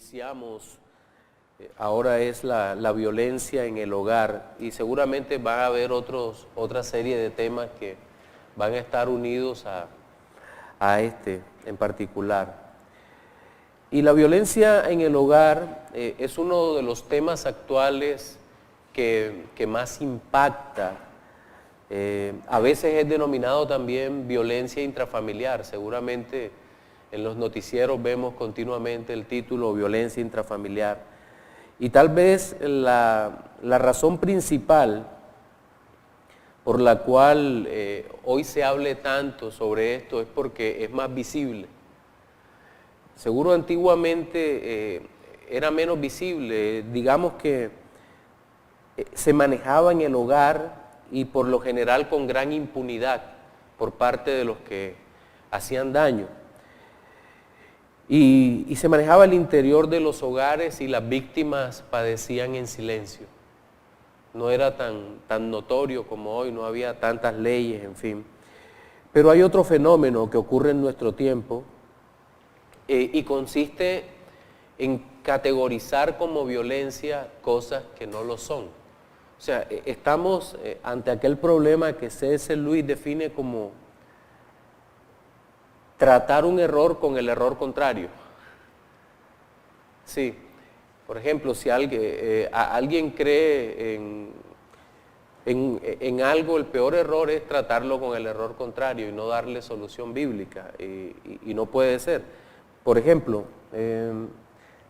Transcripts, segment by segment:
iniciamos ahora es la violencia en el hogar, y seguramente va a haber otra serie de temas que van a estar unidos a este en particular. Y la violencia en el hogar es uno de los temas actuales que más impacta. A veces es denominado también violencia intrafamiliar. Seguramente en los noticieros vemos continuamente el título violencia intrafamiliar. Y tal vez la razón principal por la cual hoy se hable tanto sobre esto es porque es más visible. Seguro antiguamente era menos visible, digamos que se manejaba en el hogar y por lo general con gran impunidad por parte de los que hacían daño. Y se manejaba el interior de los hogares y las víctimas padecían en silencio. No era tan notorio como hoy, no había tantas leyes, en fin. Pero hay otro fenómeno que ocurre en nuestro tiempo y consiste en categorizar como violencia cosas que no lo son. O sea, estamos ante aquel problema que C.S. Lewis define como tratar un error con el error contrario. Sí, por ejemplo, si alguien cree en algo, el peor error es tratarlo con el error contrario y no darle solución bíblica, y no puede ser. Por ejemplo,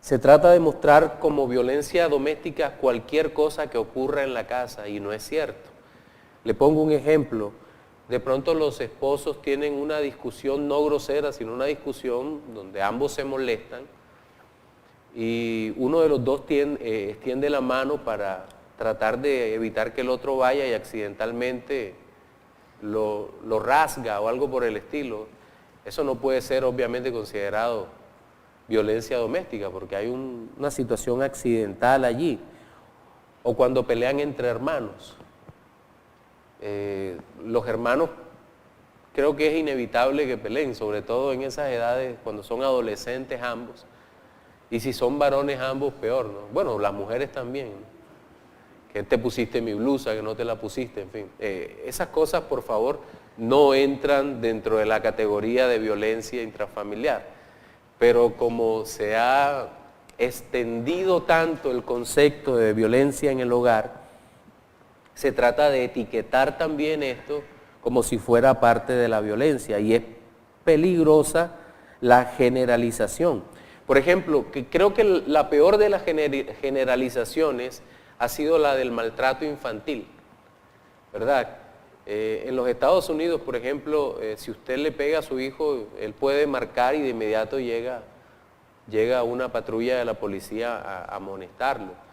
se trata de mostrar como violencia doméstica cualquier cosa que ocurra en la casa, y no es cierto. Le pongo un ejemplo. De pronto los esposos tienen una discusión no grosera, sino una discusión donde ambos se molestan y uno de los dos extiende la mano para tratar de evitar que el otro vaya y accidentalmente lo rasga o algo por el estilo. Eso no puede ser obviamente considerado violencia doméstica porque hay una situación accidental allí. O cuando pelean entre hermanos. Los hermanos creo que es inevitable que peleen, sobre todo en esas edades cuando son adolescentes ambos, y si son varones ambos peor, ¿no? Bueno, las mujeres también, ¿no? Que te pusiste mi blusa, que no te la pusiste, en fin. Esas cosas, por favor, no entran dentro de la categoría de violencia intrafamiliar, pero como se ha extendido tanto el concepto de violencia en el hogar, se trata de etiquetar también esto como si fuera parte de la violencia, y es peligrosa la generalización. Por ejemplo, creo que la peor de las generalizaciones ha sido la del maltrato infantil, ¿verdad? En los Estados Unidos, por ejemplo, si usted le pega a su hijo, él puede marcar y de inmediato llega una patrulla de la policía a amonestarlo.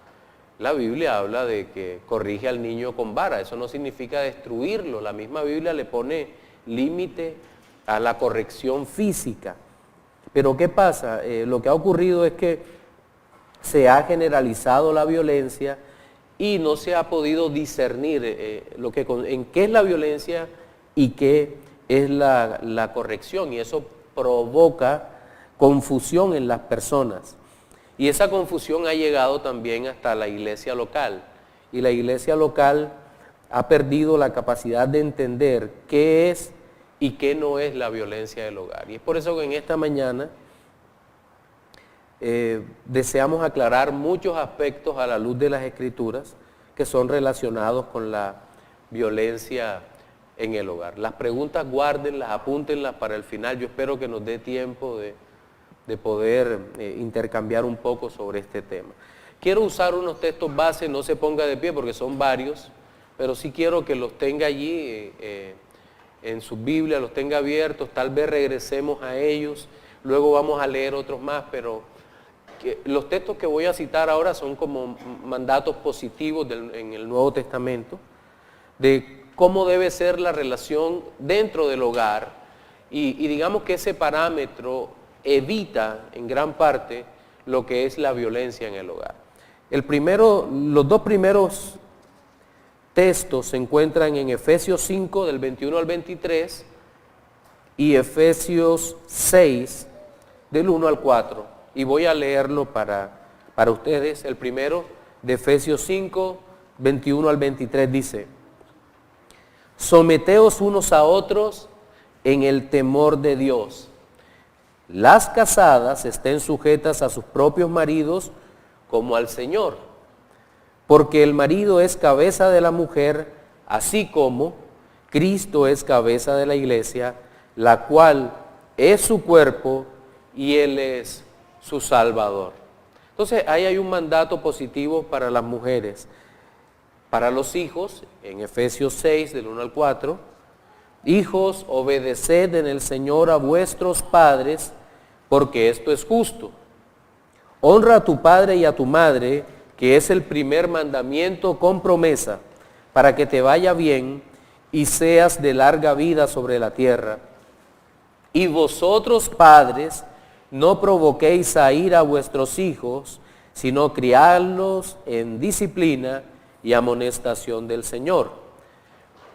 La Biblia habla de que corrige al niño con vara, eso no significa destruirlo, la misma Biblia le pone límite a la corrección física. Pero ¿qué pasa? Lo que ha ocurrido es que se ha generalizado la violencia y no se ha podido discernir en qué es la violencia y qué es la corrección, y eso provoca confusión en las personas. Y esa confusión ha llegado también hasta la iglesia local, y la iglesia local ha perdido la capacidad de entender qué es y qué no es la violencia del hogar. Y es por eso que en esta mañana deseamos aclarar muchos aspectos a la luz de las Escrituras que son relacionados con la violencia en el hogar. Las preguntas guárdenlas, apúntenlas para el final. Yo espero que nos dé tiempo de poder intercambiar un poco sobre este tema. Quiero usar unos textos base, no se ponga de pie porque son varios, pero sí quiero que los tenga allí en su Biblia, los tenga abiertos, tal vez regresemos a ellos, luego vamos a leer otros más, pero los textos que voy a citar ahora son como mandatos positivos en el Nuevo Testamento, de cómo debe ser la relación dentro del hogar, y digamos que ese parámetro evita en gran parte lo que es la violencia en el hogar. Los dos primeros textos se encuentran en Efesios 5 del 21 al 23 y Efesios 6 del 1 al 4. y voy a leerlo para ustedes. El primero, de Efesios 5, 21 al 23, dice: someteos unos a otros en el temor de Dios. Las casadas estén sujetas a sus propios maridos como al Señor, porque el marido es cabeza de la mujer, así como Cristo es cabeza de la iglesia, la cual es su cuerpo y Él es su Salvador. Entonces ahí hay un mandato positivo para las mujeres. Para los hijos, en Efesios 6, del 1 al 4, hijos, obedeced en el Señor a vuestros padres, porque esto es justo. Honra a tu padre y a tu madre, que es el primer mandamiento con promesa, para que te vaya bien y seas de larga vida sobre la tierra. Y vosotros, padres, no provoquéis a ira a vuestros hijos, sino criadlos en disciplina y amonestación del Señor.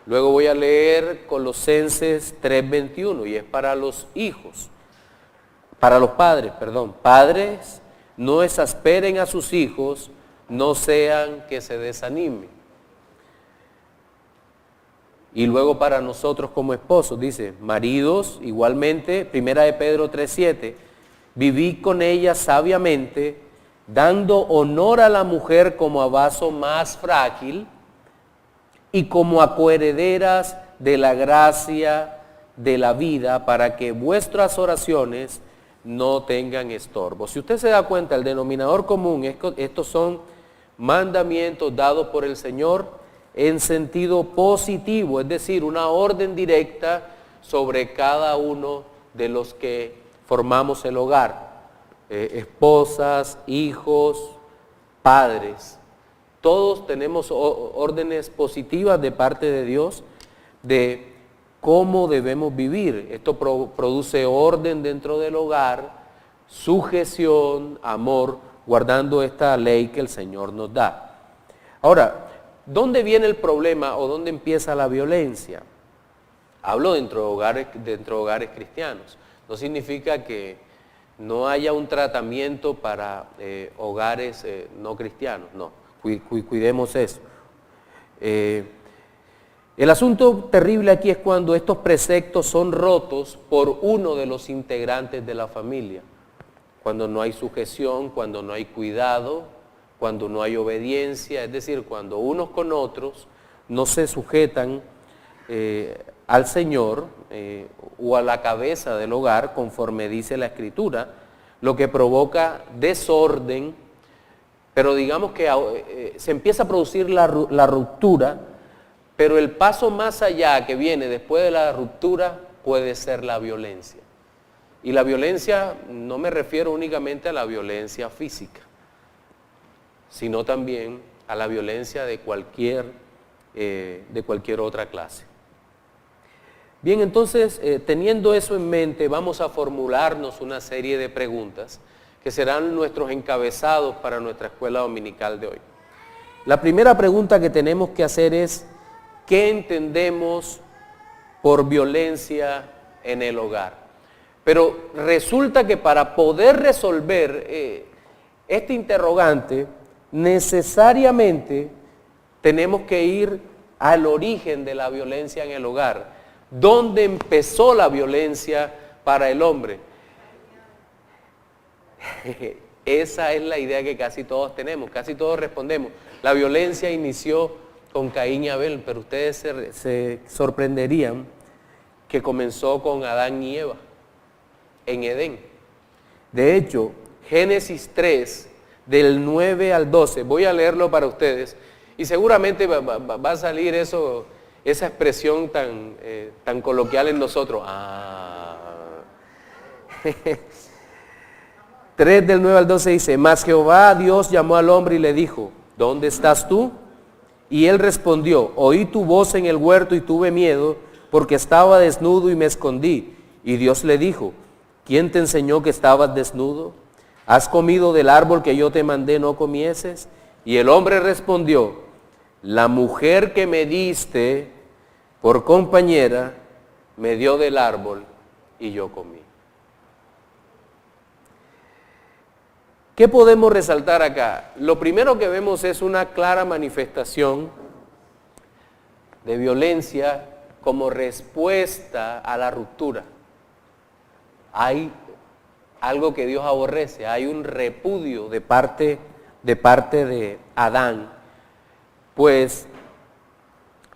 Luego voy a leer Colosenses 3:21, y es para los hijos, para los padres, perdón. Padres, no exasperen a sus hijos, no sean que se desanimen. Y luego para nosotros como esposos, dice: maridos, igualmente, 1 de Pedro 3:7, vivid con ella sabiamente, dando honor a la mujer como a vaso más frágil y como a coherederas de la gracia de la vida, para que vuestras oraciones no tengan estorbo. Si usted se da cuenta, el denominador común, estos son mandamientos dados por el Señor en sentido positivo, es decir, una orden directa sobre cada uno de los que formamos el hogar. Esposas, hijos, padres, todos tenemos órdenes positivas de parte de Dios de cómo debemos vivir. Esto produce orden dentro del hogar, sujeción, amor, guardando esta ley que el Señor nos da. Ahora, ¿dónde viene el problema o dónde empieza la violencia? Hablo dentro de hogares cristianos. No significa que no haya un tratamiento para hogares no cristianos, no, cuidemos eso. El asunto terrible aquí es cuando estos preceptos son rotos por uno de los integrantes de la familia, cuando no hay sujeción, cuando no hay cuidado, cuando no hay obediencia, es decir, cuando unos con otros no se sujetan al Señor o a la cabeza del hogar, conforme dice la Escritura, lo que provoca desorden, pero digamos que se empieza a producir la ruptura, pero el paso más allá que viene después de la ruptura puede ser la violencia. Y la violencia no me refiero únicamente a la violencia física, sino también a la violencia de cualquier otra clase. Bien, entonces, teniendo eso en mente, vamos a formularnos una serie de preguntas que serán nuestros encabezados para nuestra escuela dominical de hoy. La primera pregunta que tenemos que hacer es: ¿qué entendemos por violencia en el hogar? Pero resulta que para poder resolver este interrogante, necesariamente tenemos que ir al origen de la violencia en el hogar. ¿Dónde empezó la violencia para el hombre? Esa es la idea que casi todos tenemos, casi todos respondemos. La violencia inició con Caín y Abel, pero ustedes se sorprenderían que comenzó con Adán y Eva en Edén. De hecho, Génesis 3, del 9 al 12, voy a leerlo para ustedes y seguramente va a salir esa expresión tan coloquial en nosotros. 3 del 9 al 12 dice: mas Jehová Dios llamó al hombre y le dijo: ¿dónde estás tú? Y él respondió: oí tu voz en el huerto y tuve miedo, porque estaba desnudo y me escondí. Y Dios le dijo: ¿quién te enseñó que estabas desnudo? ¿Has comido del árbol que yo te mandé no comieses? Y el hombre respondió: la mujer que me diste por compañera me dio del árbol y yo comí. ¿Qué podemos resaltar acá? Lo primero que vemos es una clara manifestación de violencia como respuesta a la ruptura. Hay algo que Dios aborrece, hay un repudio de parte de Adán, pues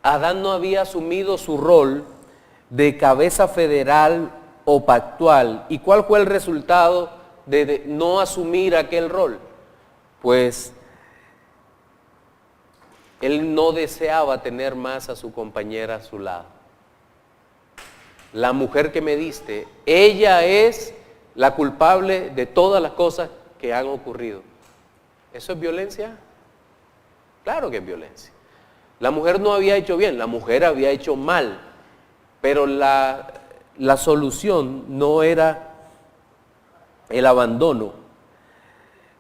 Adán no había asumido su rol de cabeza federal o pactual. ¿Y cuál fue el resultado de no asumir aquel rol? Pues él no deseaba tener más a su compañera a su lado. La mujer que me diste, ella es la culpable de todas las cosas que han ocurrido. ¿Eso es violencia? Claro que es violencia. La mujer no había hecho bien, la mujer había hecho mal, pero la solución no era el abandono.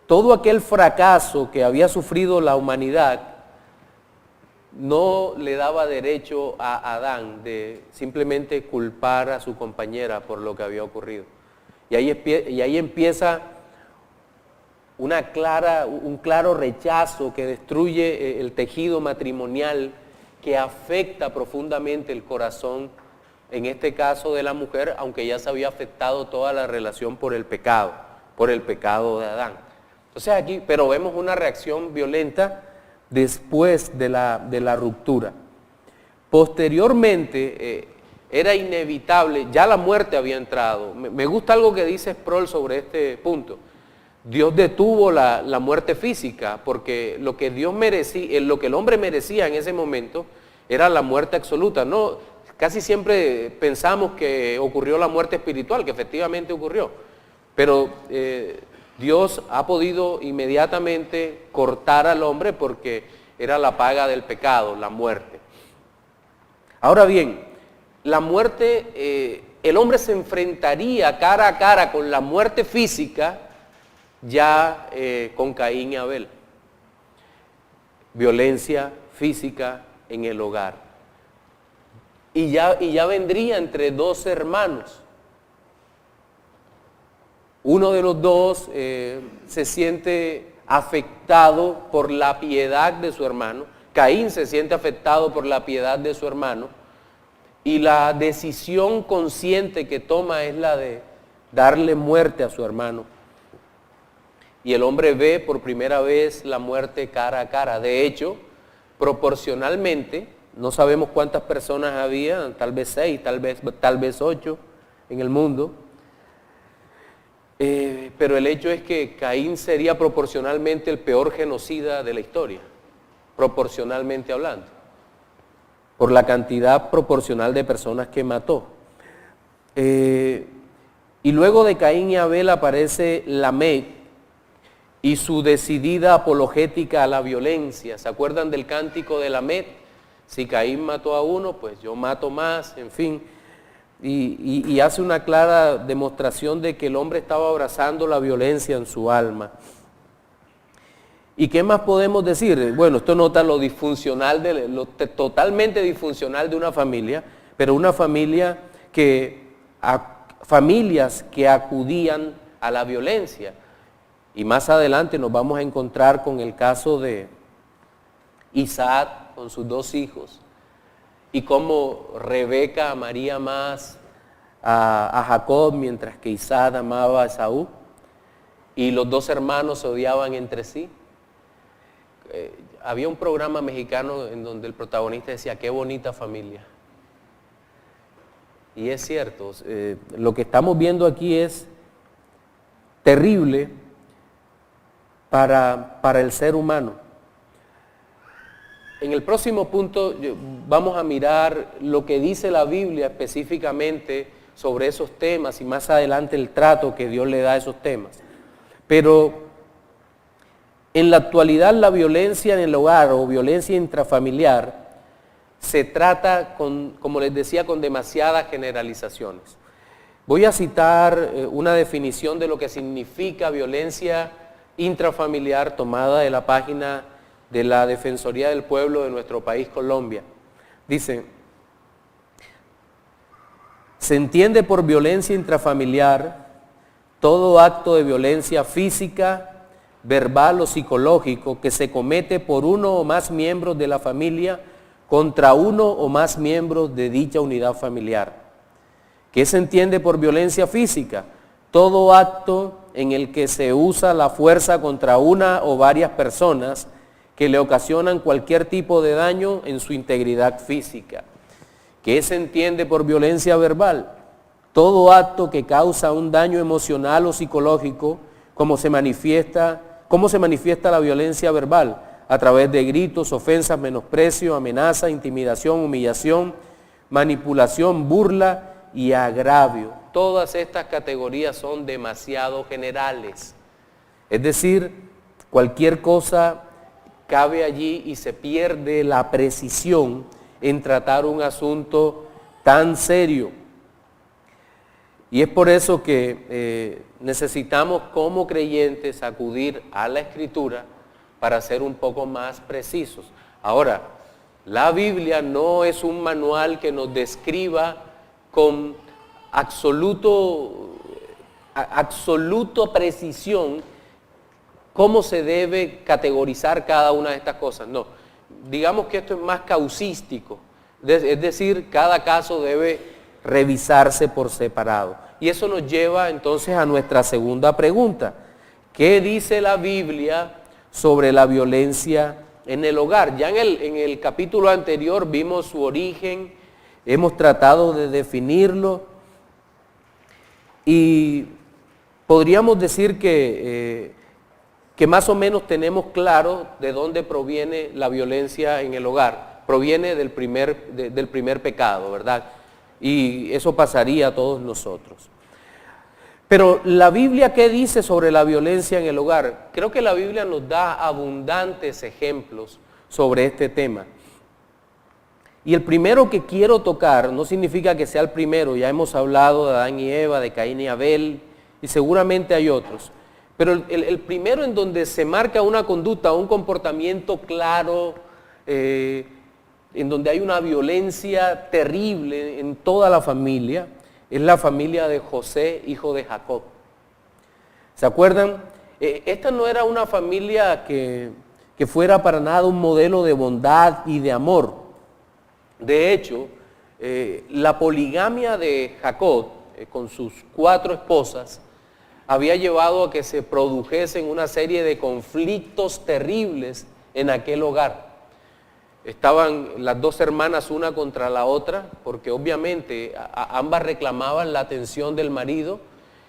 Todo aquel fracaso que había sufrido la humanidad no le daba derecho a Adán de simplemente culpar a su compañera por lo que había ocurrido. Y ahí empieza un claro rechazo que destruye el tejido matrimonial, que afecta profundamente el corazón, en este caso de la mujer, aunque ya se había afectado toda la relación por el pecado de Adán. Entonces aquí, pero vemos una reacción violenta después de la ruptura. Posteriormente, era inevitable, ya la muerte había entrado. Me gusta algo que dice Sproul sobre este punto. Dios detuvo la muerte física, porque lo que Dios merecía, lo que el hombre merecía en ese momento, era la muerte absoluta. No, casi siempre pensamos que ocurrió la muerte espiritual, que efectivamente ocurrió, pero Dios ha podido inmediatamente cortar al hombre porque era la paga del pecado, la muerte. Ahora bien, la muerte, el hombre se enfrentaría cara a cara con la muerte física ya con Caín y Abel. Violencia física en el hogar. Y ya vendría entre dos hermanos. Uno de los dos se siente afectado por la piedad de su hermano. Caín se siente afectado por la piedad de su hermano. Y la decisión consciente que toma es la de darle muerte a su hermano. Y el hombre ve por primera vez la muerte cara a cara. De hecho, proporcionalmente, no sabemos cuántas personas había, tal vez 6, tal vez 8 en el mundo. Pero el hecho es que Caín sería proporcionalmente el peor genocida de la historia, proporcionalmente hablando, por la cantidad proporcional de personas que mató. Y luego de Caín y Abel aparece Lamec y su decidida apologética a la violencia. ¿Se acuerdan del cántico de Lamec? Si Caín mató a uno, pues yo mato más, en fin. Y hace una clara demostración de que el hombre estaba abrazando la violencia en su alma. ¿Y qué más podemos decir? Bueno, esto nota lo disfuncional, lo totalmente disfuncional de una familia, pero una familia familias que acudían a la violencia. Y más adelante nos vamos a encontrar con el caso de Isaac con sus 2 hijos, y cómo Rebeca amaría más a Jacob, mientras que Isaac amaba a Esaú, y los 2 hermanos se odiaban entre sí. Había un programa mexicano en donde el protagonista decía, qué bonita familia. Y es cierto, lo que estamos viendo aquí es terrible para el ser humano. En el próximo punto vamos a mirar lo que dice la Biblia específicamente sobre esos temas y más adelante el trato que Dios le da a esos temas. Pero en la actualidad la violencia en el hogar o violencia intrafamiliar se trata, como les decía, con demasiadas generalizaciones. Voy a citar una definición de lo que significa violencia intrafamiliar tomada de la página de la Defensoría del Pueblo de nuestro país, Colombia. Dice, se entiende por violencia intrafamiliar todo acto de violencia física, verbal o psicológico que se comete por uno o más miembros de la familia contra uno o más miembros de dicha unidad familiar. ¿Qué se entiende por violencia física? Todo acto en el que se usa la fuerza contra una o varias personas que le ocasionan cualquier tipo de daño en su integridad física. ¿Qué se entiende por violencia verbal? Todo acto que causa un daño emocional o psicológico, ¿cómo se manifiesta la violencia verbal? A través de gritos, ofensas, menosprecio, amenaza, intimidación, humillación, manipulación, burla y agravio. Todas estas categorías son demasiado generales. Es decir, cualquier cosa cabe allí y se pierde la precisión en tratar un asunto tan serio. Y es por eso que necesitamos como creyentes acudir a la Escritura para ser un poco más precisos. Ahora, la Biblia no es un manual que nos describa con absoluta precisión cómo se debe categorizar cada una de estas cosas. No, digamos que esto es más causístico, es decir, cada caso debe revisarse por separado. Y eso nos lleva entonces a nuestra segunda pregunta. ¿Qué dice la Biblia sobre la violencia en el hogar? Ya en el capítulo anterior vimos su origen, hemos tratado de definirlo y podríamos decir que más o menos tenemos claro de dónde proviene la violencia en el hogar. Proviene del primer pecado, ¿verdad? Y eso pasaría a todos nosotros. Pero la Biblia, ¿qué dice sobre la violencia en el hogar? Creo que la Biblia nos da abundantes ejemplos sobre este tema. Y el primero que quiero tocar, no significa que sea el primero, ya hemos hablado de Adán y Eva, de Caín y Abel, y seguramente hay otros. Pero el primero en donde se marca una conducta, un comportamiento claro, en donde hay una violencia terrible en toda la familia, es la familia de José, hijo de Jacob. ¿Se acuerdan? Esta no era una familia que fuera para nada un modelo de bondad y de amor. De hecho, la poligamia de Jacob, con sus 4 esposas, había llevado a que se produjesen una serie de conflictos terribles en aquel hogar. Estaban las 2 hermanas una contra la otra, porque obviamente ambas reclamaban la atención del marido,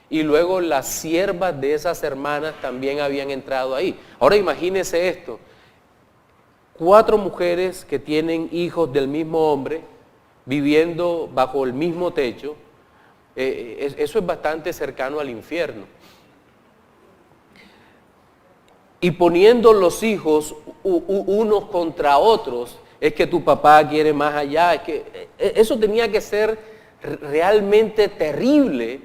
y luego las siervas de esas hermanas también habían entrado ahí. Ahora imagínense esto, 4 mujeres que tienen hijos del mismo hombre, viviendo bajo el mismo techo. Eso es bastante cercano al infierno. Y poniendo los hijos unos contra otros, es que tu papá quiere más allá, es que eso tenía que ser realmente terrible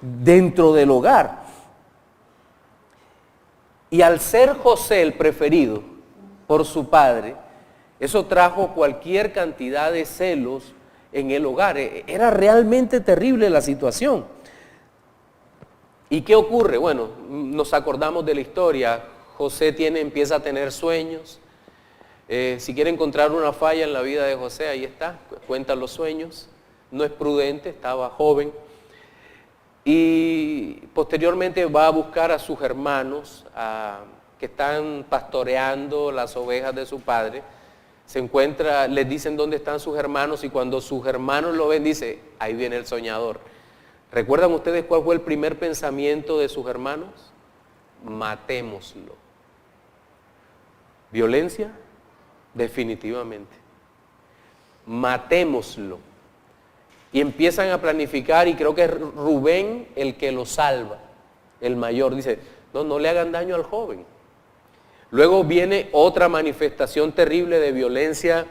dentro del hogar. Y al ser José el preferido por su padre, eso trajo cualquier cantidad de celos en el hogar. Era realmente terrible la situación. ¿Y qué ocurre? Bueno, nos acordamos de la historia. José empieza a tener sueños. Si quiere encontrar una falla en la vida de José, ahí está, cuenta los sueños. No es prudente, estaba joven. Y posteriormente va a buscar a sus hermanos que están pastoreando las ovejas de su padre. Se encuentra, les dicen dónde están sus hermanos, y cuando sus hermanos lo ven, dice, ahí viene el soñador. ¿Recuerdan ustedes cuál fue el primer pensamiento de sus hermanos? Matémoslo. ¿Violencia? Definitivamente. Matémoslo. Y empiezan a planificar, y creo que es Rubén el que lo salva, el mayor. Dice, no le hagan daño al joven. Luego viene otra manifestación terrible de violencia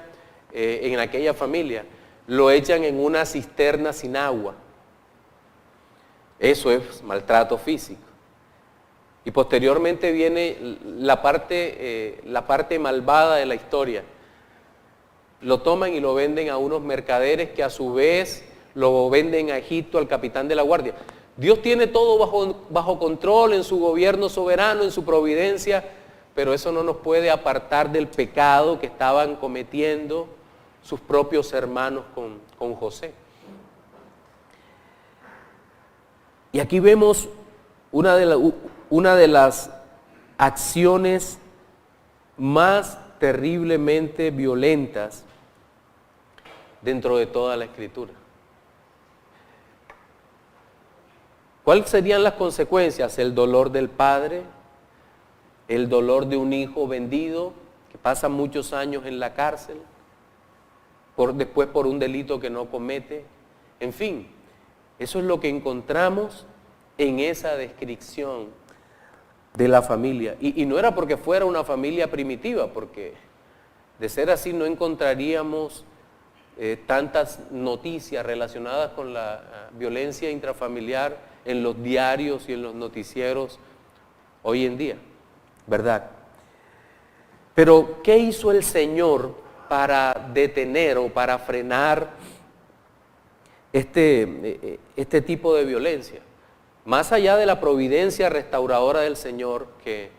en aquella familia. Lo echan en una cisterna sin agua. Eso es maltrato físico. Y posteriormente viene la parte malvada de la historia. Lo toman y lo venden a unos mercaderes que a su vez lo venden a Egipto al capitán de la guardia. Dios tiene todo bajo control, en su gobierno soberano, en su providencia, pero eso no nos puede apartar del pecado que estaban cometiendo sus propios hermanos con José. Y aquí vemos una de las acciones más terriblemente violentas dentro de toda la Escritura. ¿Cuáles serían las consecuencias? El dolor del padre, el dolor de un hijo vendido que pasa muchos años en la cárcel, después por un delito que no comete. En fin, eso es lo que encontramos en esa descripción de la familia. Y no era porque fuera una familia primitiva, porque de ser así no encontraríamos tantas noticias relacionadas con la violencia intrafamiliar en los diarios y en los noticieros hoy en día, ¿verdad? Pero, ¿qué hizo el Señor para detener o para frenar este tipo de violencia? Más allá de la providencia restauradora del Señor, que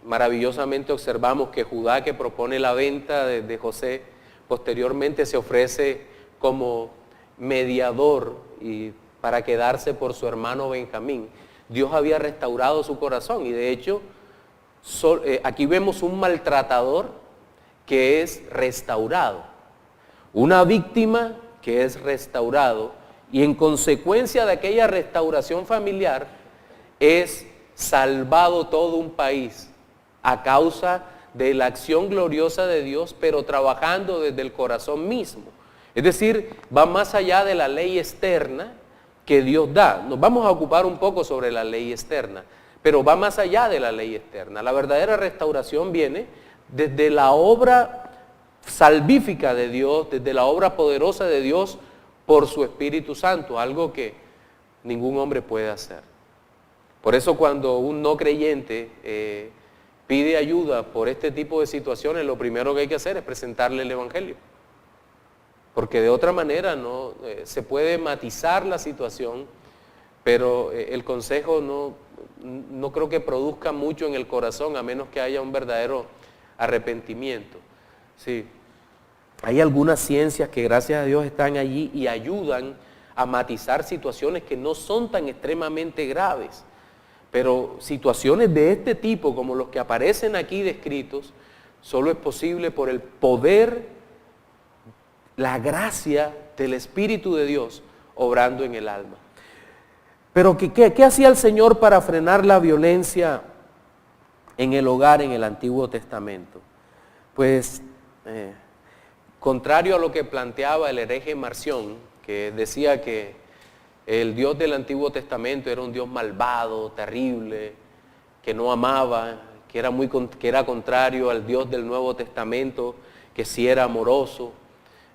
maravillosamente observamos que Judá, que propone la venta de José, posteriormente se ofrece como mediador y para quedarse por su hermano Benjamín. Dios había restaurado su corazón y de hecho aquí vemos un maltratador que es restaurado, una víctima que es restaurado, y en consecuencia de aquella restauración familiar es salvado todo un país a causa de la acción gloriosa de Dios, pero trabajando desde el corazón mismo. Es decir, va más allá de la ley externa que Dios da. Nos vamos a ocupar un poco sobre la ley externa, pero va más allá de la ley externa. La verdadera restauración viene desde la obra salvífica de Dios, desde la obra poderosa de Dios por su Espíritu Santo, algo que ningún hombre puede hacer. Por eso cuando un no creyente pide ayuda por este tipo de situaciones, lo primero que hay que hacer es presentarle el Evangelio. Porque de otra manera no se puede matizar la situación, pero el consejo no creo que produzca mucho en el corazón, a menos que haya un verdadero arrepentimiento. Sí. Hay algunas ciencias que gracias a Dios están allí y ayudan a matizar situaciones que no son tan extremadamente graves, pero situaciones de este tipo, como los que aparecen aquí descritos, solo es posible por el poder, la gracia del Espíritu de Dios obrando en el alma. Pero ¿qué hacía el Señor para frenar la violencia en el hogar en el Antiguo Testamento? Pues, contrario a lo que planteaba el hereje Marción, que decía que el Dios del Antiguo Testamento era un Dios malvado, terrible, que no amaba, que era contrario al Dios del Nuevo Testamento, que sí era amoroso.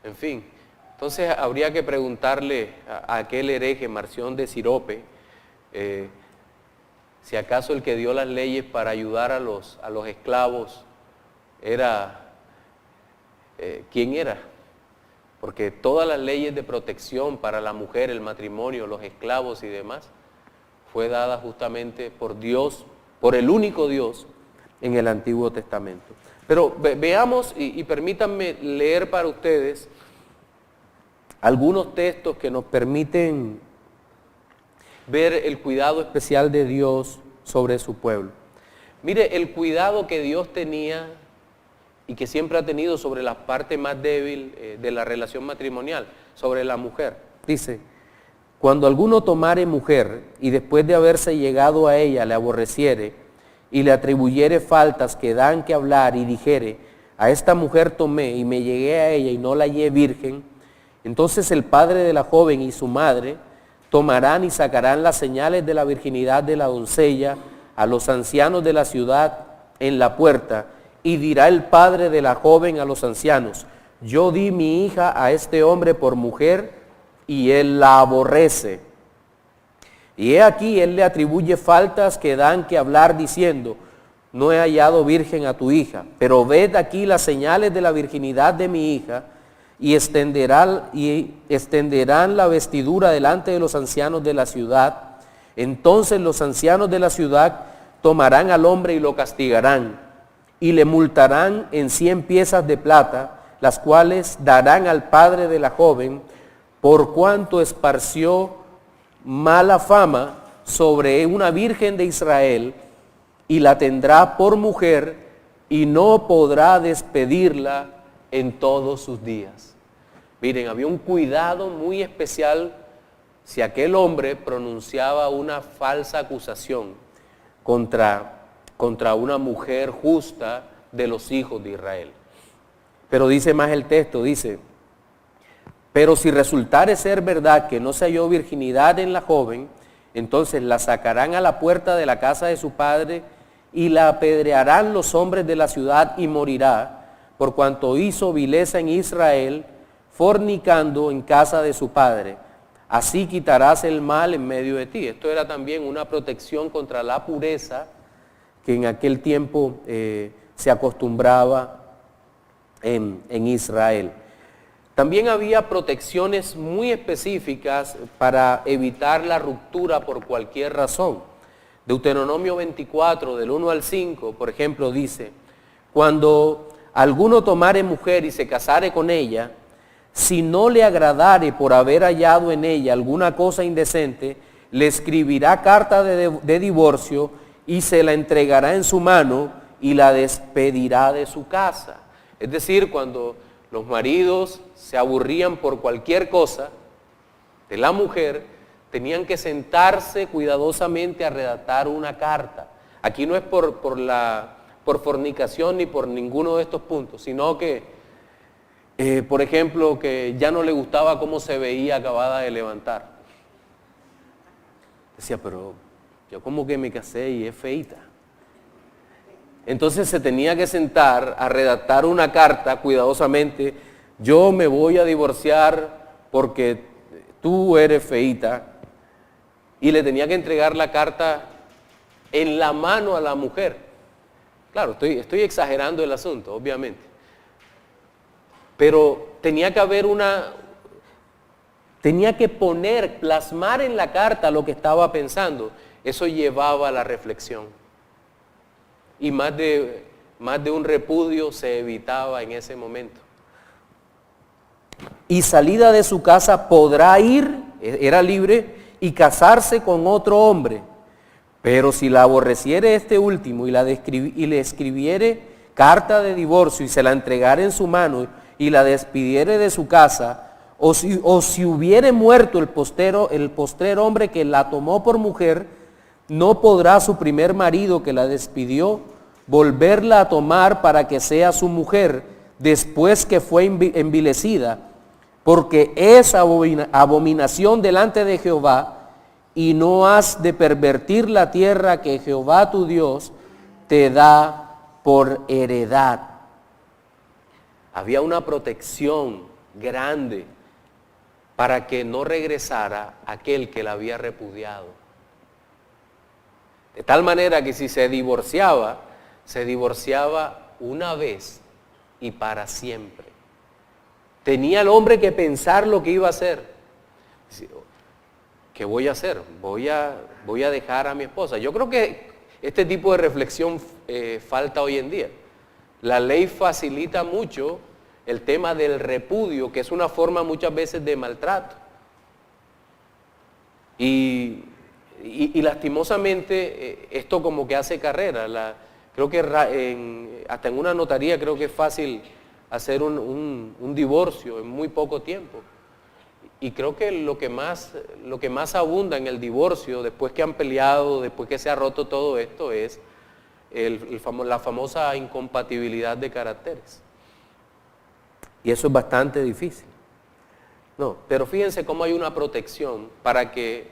En fin, entonces habría que preguntarle a aquel hereje Marción de Sirope si acaso el que dio las leyes para ayudar a los esclavos era, ¿quién era? Porque todas las leyes de protección para la mujer, el matrimonio, los esclavos y demás, fue dada justamente por Dios, por el único Dios en el Antiguo Testamento. Pero veamos y permítanme leer para ustedes algunos textos que nos permiten ver el cuidado especial de Dios sobre su pueblo. Mire, el cuidado que Dios tenía y que siempre ha tenido sobre la parte más débil de la relación matrimonial, sobre la mujer. Dice, cuando alguno tomare mujer y después de haberse llegado a ella le aborreciere y le atribuyere faltas que dan que hablar y dijere, a esta mujer tomé y me llegué a ella y no la hallé virgen, entonces el padre de la joven y su madre tomarán y sacarán las señales de la virginidad de la doncella a los ancianos de la ciudad en la puerta, y dirá el padre de la joven a los ancianos, yo di mi hija a este hombre por mujer y él la aborrece. Y he aquí, él le atribuye faltas que dan que hablar diciendo, no he hallado virgen a tu hija, pero ved aquí las señales de la virginidad de mi hija, y extenderán la vestidura delante de los ancianos de la ciudad. Entonces los ancianos de la ciudad tomarán al hombre y lo castigarán, y le multarán en 100 piezas de plata, las cuales darán al padre de la joven, por cuanto esparció mala fama sobre una virgen de Israel, y la tendrá por mujer, y no podrá despedirla en todos sus días. Miren, había un cuidado muy especial si aquel hombre pronunciaba una falsa acusación contra una mujer justa de los hijos de Israel. Pero dice más el texto, dice: pero si resultare ser verdad que no se halló virginidad en la joven, entonces la sacarán a la puerta de la casa de su padre y la apedrearán los hombres de la ciudad, y morirá, por cuanto hizo vileza en Israel, fornicando en casa de su padre. Así quitarás el mal en medio de ti. Esto era también una protección contra la pureza que en aquel tiempo se acostumbraba en Israel. También había protecciones muy específicas para evitar la ruptura por cualquier razón. Deuteronomio 24, del 1 al 5, por ejemplo, dice: cuando alguno tomare mujer y se casare con ella, si no le agradare por haber hallado en ella alguna cosa indecente, le escribirá carta de divorcio y se la entregará en su mano y la despedirá de su casa. Es decir, cuando los maridos se aburrían por cualquier cosa de la mujer, tenían que sentarse cuidadosamente a redactar una carta. Aquí no es por fornicación ni por ninguno de estos puntos, sino que por ejemplo, que ya no le gustaba cómo se veía acabada de levantar. Decía, pero yo como que me casé y es feita. Entonces se tenía que sentar a redactar una carta cuidadosamente: yo me voy a divorciar porque tú eres feita. Y le tenía que entregar la carta en la mano a la mujer. Claro, estoy exagerando el asunto, obviamente. Pero tenía que plasmar en la carta lo que estaba pensando. Eso llevaba a la reflexión. Y más de un repudio se evitaba en ese momento. Y salida de su casa podrá ir, era libre, y casarse con otro hombre. Pero si la aborreciere este último y le escribiere carta de divorcio y se la entregare en su mano y la despidiere de su casa, o si hubiere muerto el postrer hombre que la tomó por mujer, no podrá su primer marido que la despidió volverla a tomar para que sea su mujer después que fue envilecida, porque es abominación delante de Jehová, y no has de pervertir la tierra que Jehová tu Dios te da por heredad. Había una protección grande para que no regresara aquel que la había repudiado. De tal manera que si se divorciaba una vez y para siempre. Tenía el hombre que pensar lo que iba a hacer. ¿Qué voy a hacer? Voy a dejar a mi esposa. Yo creo que este tipo de reflexión falta hoy en día. La ley facilita mucho el tema del repudio, que es una forma muchas veces de maltrato. Y lastimosamente esto como que hace carrera. Creo que hasta en una notaría creo que es fácil hacer un divorcio en muy poco tiempo. Y creo que lo que más abunda en el divorcio, después que han peleado, después que se ha roto todo esto, es la famosa incompatibilidad de caracteres. Y eso es bastante difícil. No, pero fíjense cómo hay una protección para que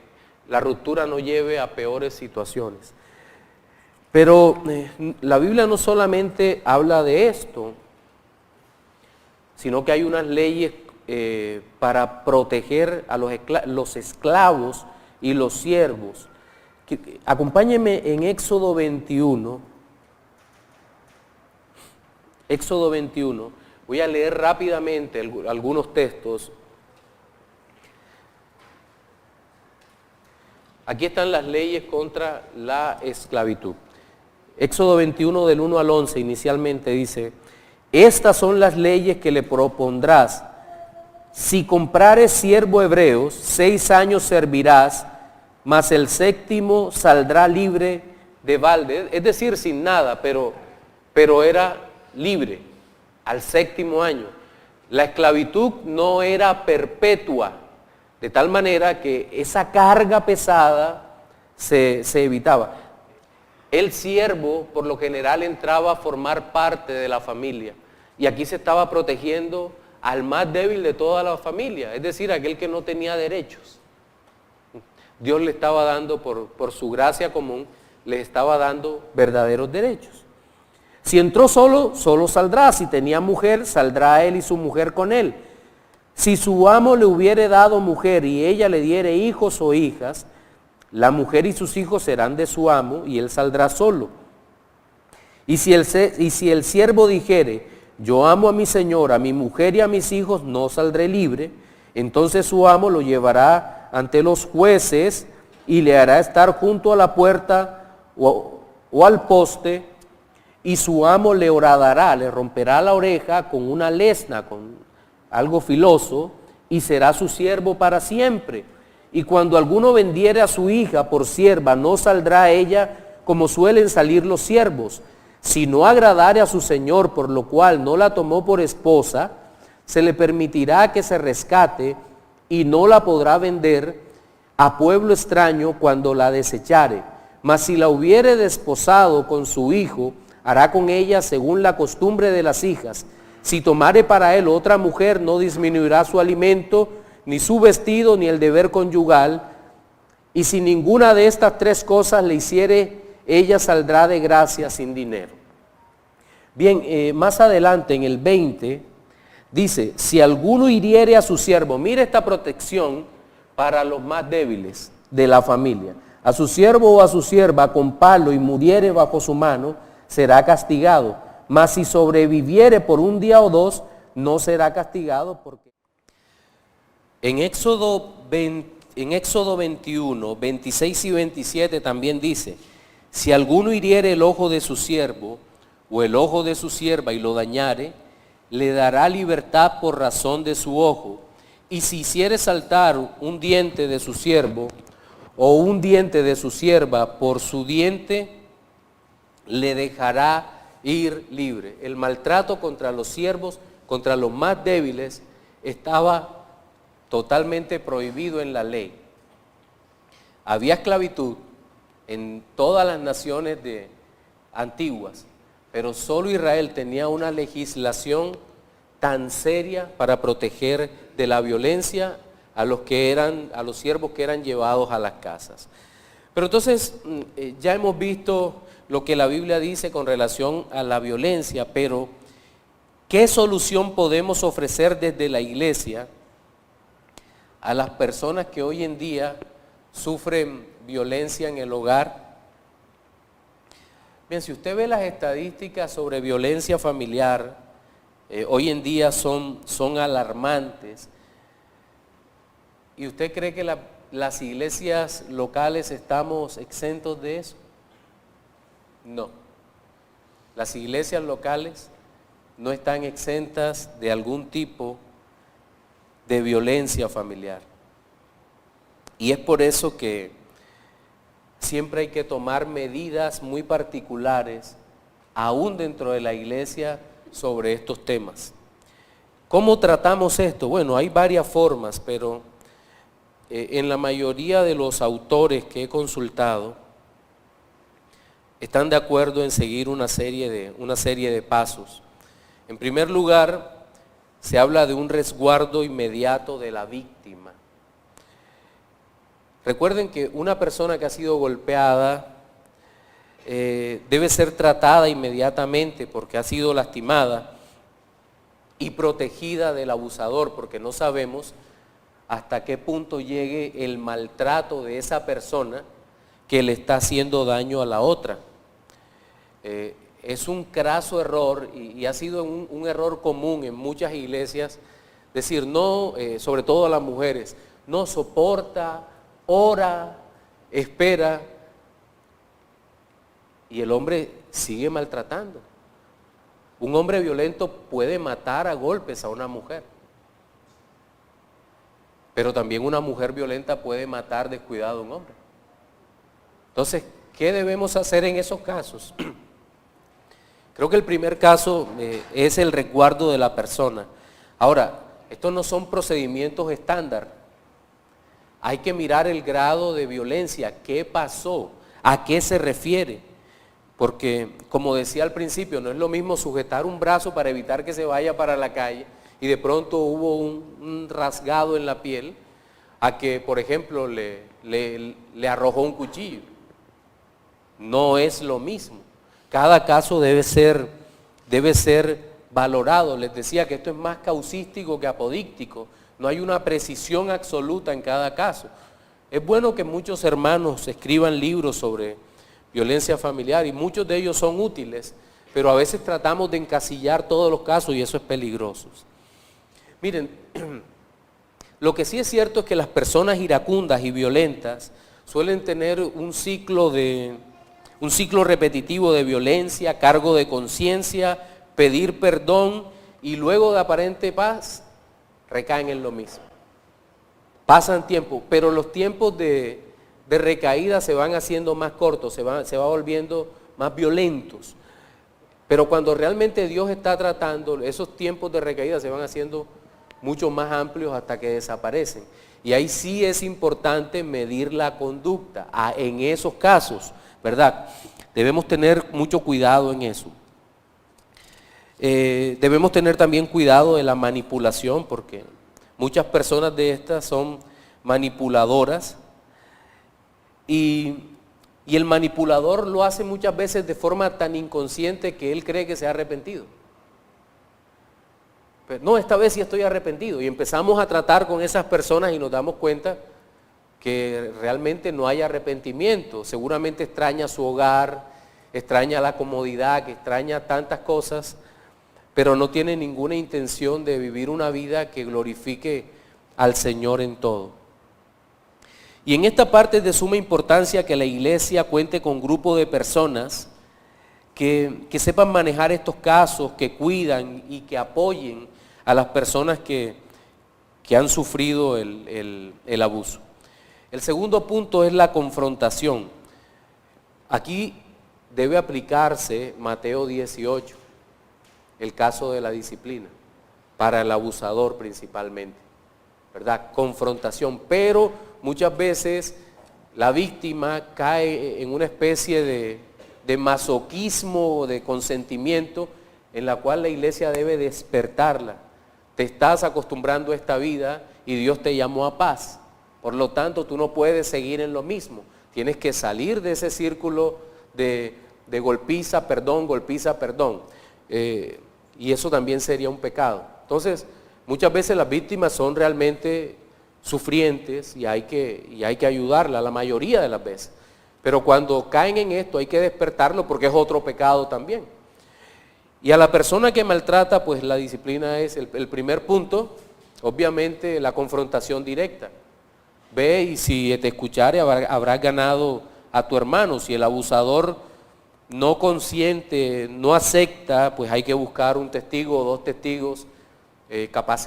la ruptura no lleve a peores situaciones. Pero la Biblia no solamente habla de esto, sino que hay unas leyes para proteger a los esclavos y los siervos. Acompáñenme en Éxodo 21. Éxodo 21. Voy a leer rápidamente algunos textos. Aquí están las leyes contra la esclavitud. Éxodo 21 del 1 al 11 inicialmente dice: estas son las leyes que le propondrás. Si comprares siervo hebreos, 6 años servirás, mas el 7º saldrá libre de balde, es decir, sin nada, pero era libre al 7º año. La esclavitud no era perpetua, de tal manera que esa carga pesada se evitaba. El siervo, por lo general, entraba a formar parte de la familia, y aquí se estaba protegiendo al más débil de toda la familia, es decir, aquel que no tenía derechos. Dios le estaba dando, por su gracia común, le estaba dando verdaderos derechos. Si entró solo, solo saldrá. Si tenía mujer, saldrá él y su mujer con él. Si su amo le hubiere dado mujer y ella le diere hijos o hijas, la mujer y sus hijos serán de su amo y él saldrá solo. Y si el siervo dijere: yo amo a mi señor, a mi mujer y a mis hijos, no saldré libre, entonces su amo lo llevará ante los jueces y le hará estar junto a la puerta o al poste, y su amo le horadará, le romperá la oreja con una lesna, con algo filoso, y será su siervo para siempre. Y cuando alguno vendiere a su hija por sierva, no saldrá ella como suelen salir los siervos. Si no agradare a su señor, por lo cual no la tomó por esposa, se le permitirá que se rescate y no la podrá vender a pueblo extraño cuando la desechare. Mas si la hubiere desposado con su hijo, hará con ella según la costumbre de las hijas. Si tomare para él otra mujer, no disminuirá su alimento, ni su vestido, ni el deber conyugal. Y si ninguna de estas 3 cosas le hiciere, ella saldrá de gracia sin dinero. Bien, más adelante en el 20 dice: si alguno hiriere a su siervo, mire esta protección para los más débiles de la familia, a su siervo o a su sierva con palo y muriere bajo su mano, será castigado. Mas si sobreviviere por 1 día o 2, no será castigado. Porque en Éxodo 21, 26 y 27 también dice: si alguno hiriere el ojo de su siervo o el ojo de su sierva y lo dañare, le dará libertad por razón de su ojo. Y si hiciere saltar un diente de su siervo o un diente de su sierva, por su diente le dejará ir libre. El maltrato contra los siervos, contra los más débiles, estaba totalmente prohibido en la ley. Había esclavitud en todas las naciones antiguas, pero solo Israel tenía una legislación tan seria para proteger de la violencia a los siervos que eran llevados a las casas. Pero entonces ya hemos visto lo que la Biblia dice con relación a la violencia, pero ¿qué solución podemos ofrecer desde la iglesia a las personas que hoy en día sufren violencia en el hogar? Bien, si usted ve las estadísticas sobre violencia familiar, hoy en día son alarmantes. ¿Y usted cree que las iglesias locales estamos exentos de eso? No. Las iglesias locales no están exentas de algún tipo de violencia familiar. Y es por eso que siempre hay que tomar medidas muy particulares, aún dentro de la iglesia, sobre estos temas. ¿Cómo tratamos esto? Bueno, hay varias formas, pero en la mayoría de los autores que he consultado están de acuerdo en seguir una serie de pasos. En primer lugar, se habla de un resguardo inmediato de la víctima. Recuerden que una persona que ha sido golpeada debe ser tratada inmediatamente porque ha sido lastimada y protegida del abusador, porque no sabemos hasta qué punto llegue el maltrato de esa persona que le está haciendo daño a la otra. es un craso error y ha sido un error común en muchas iglesias, decir no, sobre todo a las mujeres, no soporta, ora, espera, y el hombre sigue maltratando. Un hombre violento puede matar a golpes a una mujer, pero también una mujer violenta puede matar descuidado a un hombre. Entonces, ¿qué debemos hacer en esos casos? Creo que el primer caso es el resguardo de la persona. Ahora, estos no son procedimientos estándar. Hay que mirar el grado de violencia, qué pasó, a qué se refiere. Porque, como decía al principio, no es lo mismo sujetar un brazo para evitar que se vaya para la calle y de pronto hubo un rasgado en la piel, a que, por ejemplo, le arrojó un cuchillo. No es lo mismo. Cada caso debe ser valorado. Les decía que esto es más causístico que apodíctico. No hay una precisión absoluta en cada caso. Es bueno que muchos hermanos escriban libros sobre violencia familiar y muchos de ellos son útiles, pero a veces tratamos de encasillar todos los casos y eso es peligroso. Miren, lo que sí es cierto es que las personas iracundas y violentas suelen tener un ciclo repetitivo de violencia, cargo de conciencia, pedir perdón y luego de aparente paz recaen en lo mismo. Pasan tiempo, pero los tiempos de recaída se van haciendo más cortos, se va volviendo más violentos. Pero cuando realmente Dios está tratando, esos tiempos de recaída se van haciendo mucho más amplios hasta que desaparecen. Y ahí sí es importante medir la conducta en esos casos, ¿verdad? Debemos tener mucho cuidado en eso. Debemos tener también cuidado de la manipulación, porque muchas personas de estas son manipuladoras y el manipulador lo hace muchas veces de forma tan inconsciente que él cree que se ha arrepentido. Pero, no, esta vez sí estoy arrepentido, y empezamos a tratar con esas personas y nos damos cuenta que realmente no hay arrepentimiento. Seguramente extraña su hogar, extraña la comodidad, que extraña tantas cosas, pero no tiene ninguna intención de vivir una vida que glorifique al Señor en todo. Y en esta parte es de suma importancia que la iglesia cuente con grupo de personas que sepan manejar estos casos, que cuidan y que apoyen a las personas que han sufrido el abuso. El segundo punto es la confrontación. Aquí debe aplicarse Mateo 18, el caso de la disciplina, para el abusador principalmente, ¿verdad? Confrontación, pero muchas veces la víctima cae en una especie de masoquismo, de consentimiento, en la cual la iglesia debe despertarla. Te estás acostumbrando a esta vida y Dios te llamó a paz. Por lo tanto, tú no puedes seguir en lo mismo. Tienes que salir de ese círculo de golpiza, perdón, golpiza, perdón. Y eso también sería un pecado. Entonces, muchas veces las víctimas son realmente sufrientes y hay que ayudarla la mayoría de las veces. Pero cuando caen en esto hay que despertarlo porque es otro pecado también. Y a la persona que maltrata, pues la disciplina es el primer punto, obviamente la confrontación directa. Ve y si te escuchare habrás ganado a tu hermano. Si el abusador no consiente, no acepta, pues hay que buscar un testigo o dos testigos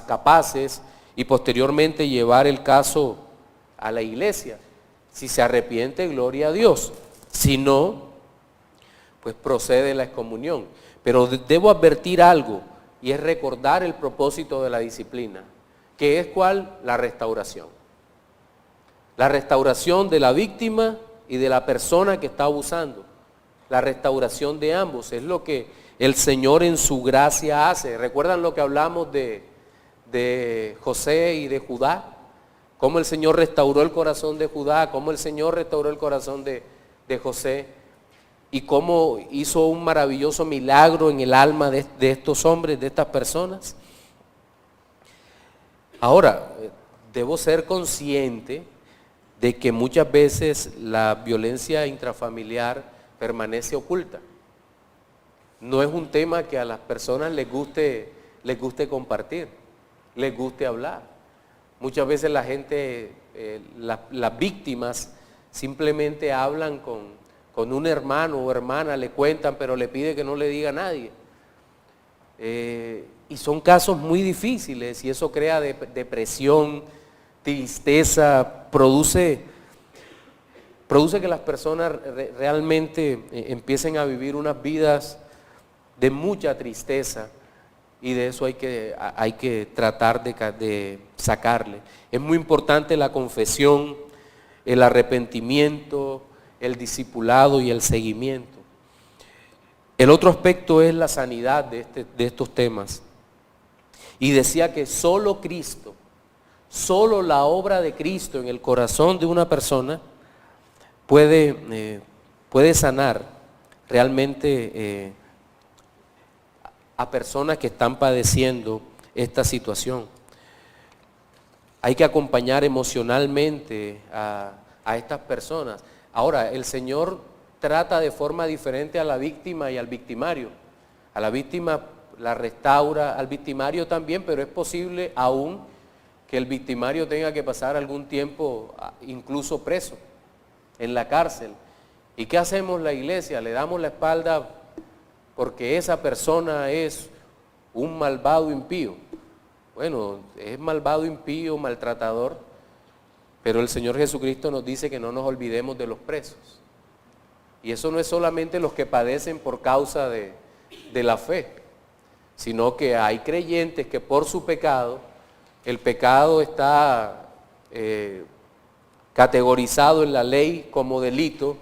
capaces y posteriormente llevar el caso a la iglesia. Si se arrepiente, gloria a Dios. Si no, pues procede la excomunión. Pero debo advertir algo, y es recordar el propósito de la disciplina, que es ¿cuál? La restauración. La restauración de la víctima y de la persona que está abusando. La restauración de ambos, es lo que el Señor en su gracia hace. ¿Recuerdan lo que hablamos de José y de Judá? Cómo el Señor restauró el corazón de Judá, cómo el Señor restauró el corazón de José, y cómo hizo un maravilloso milagro en el alma de estos hombres, de estas personas. Ahora, debo ser consciente de que muchas veces la violencia intrafamiliar permanece oculta. no es un tema que a las personas les guste compartir, les guste hablar. Muchas veces la gente, las víctimas simplemente hablan con un hermano o hermana, le cuentan, pero le pide que no le diga a nadie. Y son casos muy difíciles y eso crea depresión, tristeza, produce que las personas realmente empiecen a vivir unas vidas de mucha tristeza, y de eso hay que tratar de sacarle. Es muy importante la confesión, el arrepentimiento, el discipulado y el seguimiento. El otro aspecto es la sanidad de estos temas. Y decía que solo Cristo, solo la obra de Cristo en el corazón de una persona puede sanar realmente a personas que están padeciendo esta situación. Hay que acompañar emocionalmente a estas personas. Ahora, el Señor trata de forma diferente a la víctima y al victimario. A la víctima la restaura, al victimario también, pero es posible aún que el victimario tenga que pasar algún tiempo incluso preso, en la cárcel. ¿Y qué hacemos la iglesia? Le damos la espalda porque esa persona es un malvado impío. Bueno, es malvado, impío, maltratador, pero el Señor Jesucristo nos dice que no nos olvidemos de los presos. Y eso no es solamente los que padecen por causa de la fe, sino que hay creyentes que por su pecado, el pecado está categorizado en la ley como delito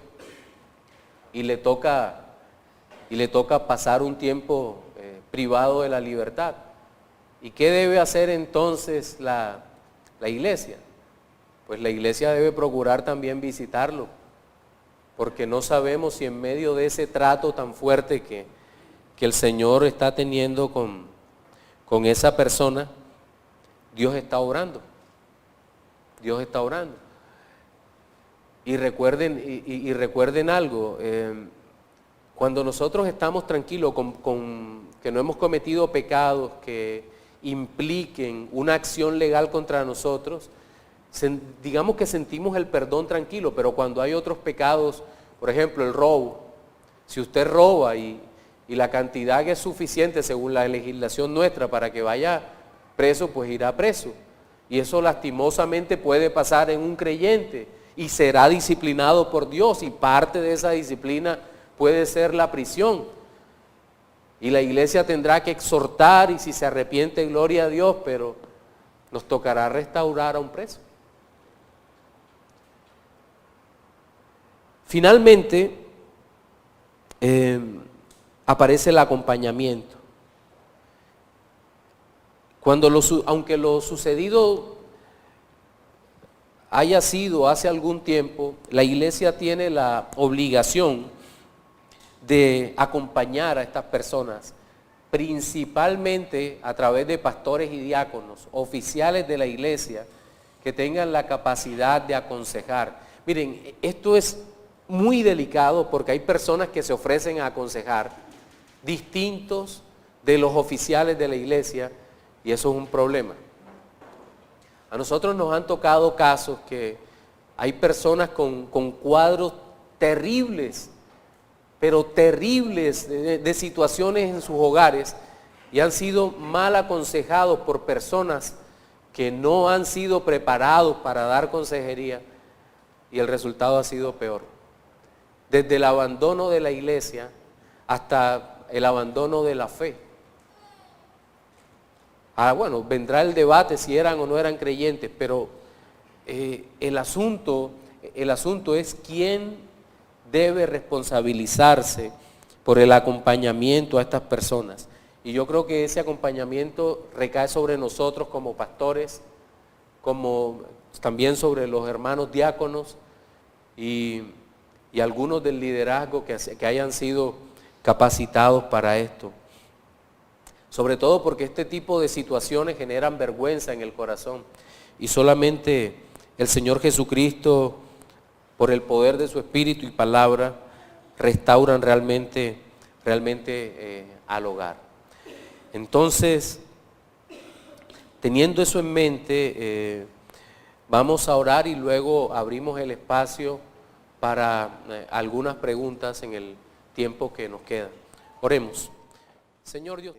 y le toca pasar un tiempo privado de la libertad. ¿Y qué debe hacer entonces la iglesia? Pues la iglesia debe procurar también visitarlo, porque no sabemos si en medio de ese trato tan fuerte que el Señor está teniendo con esa persona, Dios está orando. Dios está orando. Y recuerden algo, cuando nosotros estamos tranquilos con que no hemos cometido pecados que impliquen una acción legal contra nosotros, digamos que sentimos el perdón tranquilo, pero cuando hay otros pecados, por ejemplo el robo, si usted roba y la cantidad que es suficiente según la legislación nuestra para que vaya preso, pues irá preso. Y eso lastimosamente puede pasar en un creyente y será disciplinado por Dios, y parte de esa disciplina puede ser la prisión. Y la iglesia tendrá que exhortar, y si se arrepiente, gloria a Dios, pero nos tocará restaurar a un preso. Finalmente, aparece el acompañamiento. Aunque lo sucedido haya sido hace algún tiempo, la iglesia tiene la obligación de acompañar a estas personas, principalmente a través de pastores y diáconos, oficiales de la iglesia, que tengan la capacidad de aconsejar. Miren, esto es muy delicado porque hay personas que se ofrecen a aconsejar distintos de los oficiales de la iglesia, y eso es un problema. A nosotros nos han tocado casos que hay personas con cuadros terribles, pero terribles de situaciones en sus hogares, y han sido mal aconsejados por personas que no han sido preparados para dar consejería, y el resultado ha sido peor. Desde el abandono de la iglesia hasta el abandono de la fe. Bueno, vendrá el debate si eran o no eran creyentes, pero el asunto es quién debe responsabilizarse por el acompañamiento a estas personas. Y yo creo que ese acompañamiento recae sobre nosotros como pastores, como también sobre los hermanos diáconos y algunos del liderazgo que hayan sido capacitados para esto. Sobre todo porque este tipo de situaciones generan vergüenza en el corazón, y solamente el Señor Jesucristo, por el poder de su Espíritu y palabra, restauran realmente realmente al hogar. Entonces, teniendo eso en mente, vamos a orar y luego abrimos el espacio para algunas preguntas en el tiempo que nos queda. Oremos. Señor Dios.